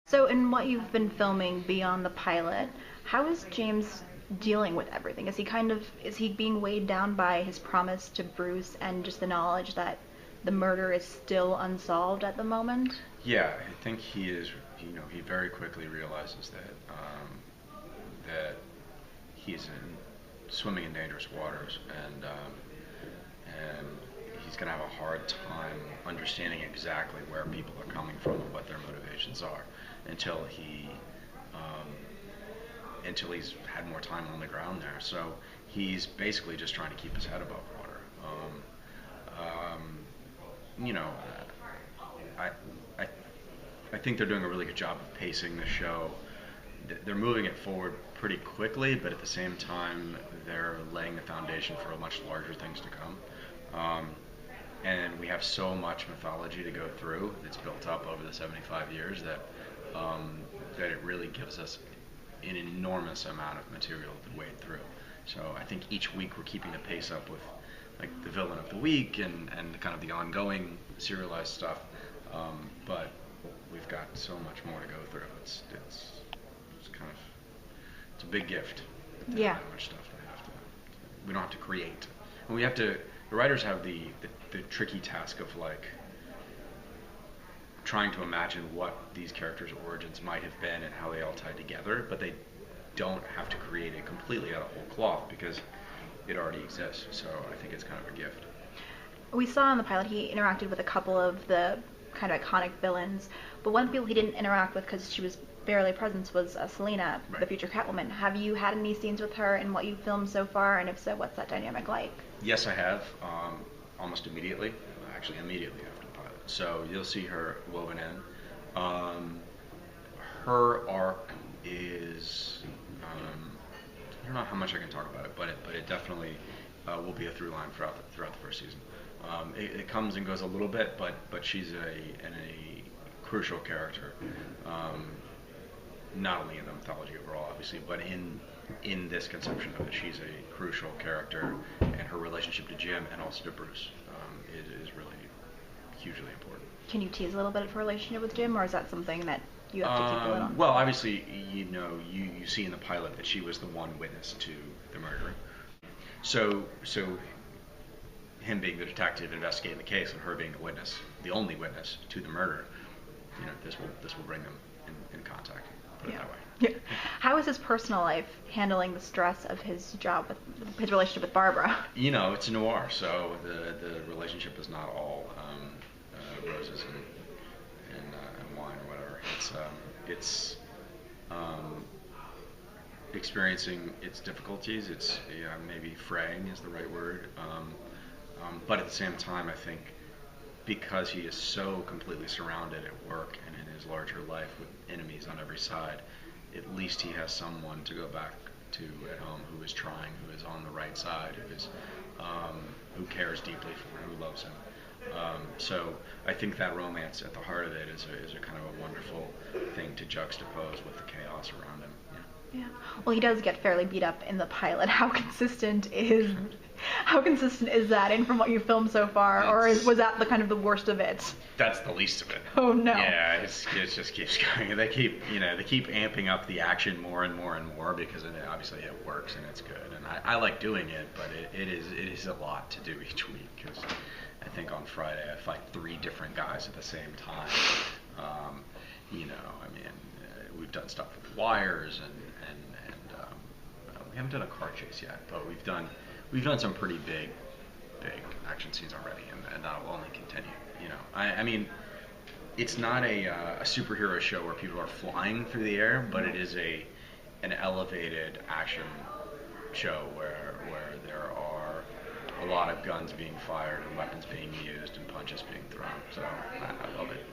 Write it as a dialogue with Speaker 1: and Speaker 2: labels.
Speaker 1: So, in what you've been filming beyond the pilot, how is James dealing with everything? Is he being weighed down by his promise to Bruce and just the knowledge that the murder is still unsolved at the moment?
Speaker 2: Yeah, I think he is. He very quickly realizes that he's swimming in dangerous waters, and he's going to have a hard time understanding exactly where people are coming from and what their motivations are until um, until he's had more time on the ground there. So he's basically just trying to keep his head above water. You know, I, I I think they're doing a really good job of pacing the show. They're moving it forward pretty quickly, but at the same time, they're laying the foundation for much larger things to come. And we have so much mythology to go through that's built up over the 75 years that it really gives us an enormous amount of material to wade through. So I think each week we're keeping the pace up with like the villain of the week and kind of the ongoing serialized stuff. But we've got so much more to go through. It's kind of it's a big gift to
Speaker 1: Yeah.
Speaker 2: have that much stuff to have to. We don't have to create. And we have to. The writers have the tricky task of like trying to imagine what these characters' origins might have been and how they all tie together, but they don't have to create it completely out of whole cloth because it already exists. So I think it's kind of a gift.
Speaker 1: We saw in the pilot he interacted with a couple of the kind of iconic villains, but one of the people he didn't interact with because she was barely present was Selina, the
Speaker 2: Right.
Speaker 1: future Catwoman. Have you had any scenes with her in what you've filmed so far, and if so, what's that dynamic like?
Speaker 2: Yes, I have. Almost immediately. Actually, immediately after the pilot. So you'll see her woven in. Her arc is. I don't know how much I can talk about it, but it definitely will be a through line throughout the first season. It comes and goes a little bit, but she's a crucial character. Not only in the mythology overall, obviously, but in this conception of it, she's a crucial character, and her relationship to Jim and also to Bruce is really hugely important.
Speaker 1: Can you tease a little bit of her relationship with Jim, or is that something that you have to keep a lid on?
Speaker 2: Well, obviously, you see in the pilot that she was the one witness to the murder. So him being the detective investigating the case and her being the witness, the only witness to the murder, this will bring them in contact. Put it
Speaker 1: Yeah.
Speaker 2: that way.
Speaker 1: Yeah. How is his personal life handling the stress of his job with his relationship with Barbara?
Speaker 2: It's noir, so the relationship is not all roses and wine or whatever. It's experiencing its difficulties. It's maybe fraying is the right word, but at the same time, I think because he is so completely surrounded at work and in his larger life with enemies on every side, at least he has someone to go back to at home who is trying, who is on the right side, who cares deeply for him, who loves him. So I think that romance at the heart of it is a kind of a wonderful thing to juxtapose with the chaos around him.
Speaker 1: Yeah. Well, he does get fairly beat up in the pilot. How consistent is that in from what you filmed so far, or was that the kind of the worst of it?
Speaker 2: That's the least of it.
Speaker 1: Oh no.
Speaker 2: Yeah, it just keeps going. They keep amping up the action more and more and more because obviously it works and it's good. And I like doing it, but it is a lot to do each week because I think on Friday I fight 3 different guys at the same time. We've done stuff with wires and we haven't done a car chase yet, but we've done some pretty big action scenes already, and that will only continue. It's not a superhero show where people are flying through the air, but it is an elevated action show where there are a lot of guns being fired and weapons being used and punches being thrown. So I love it.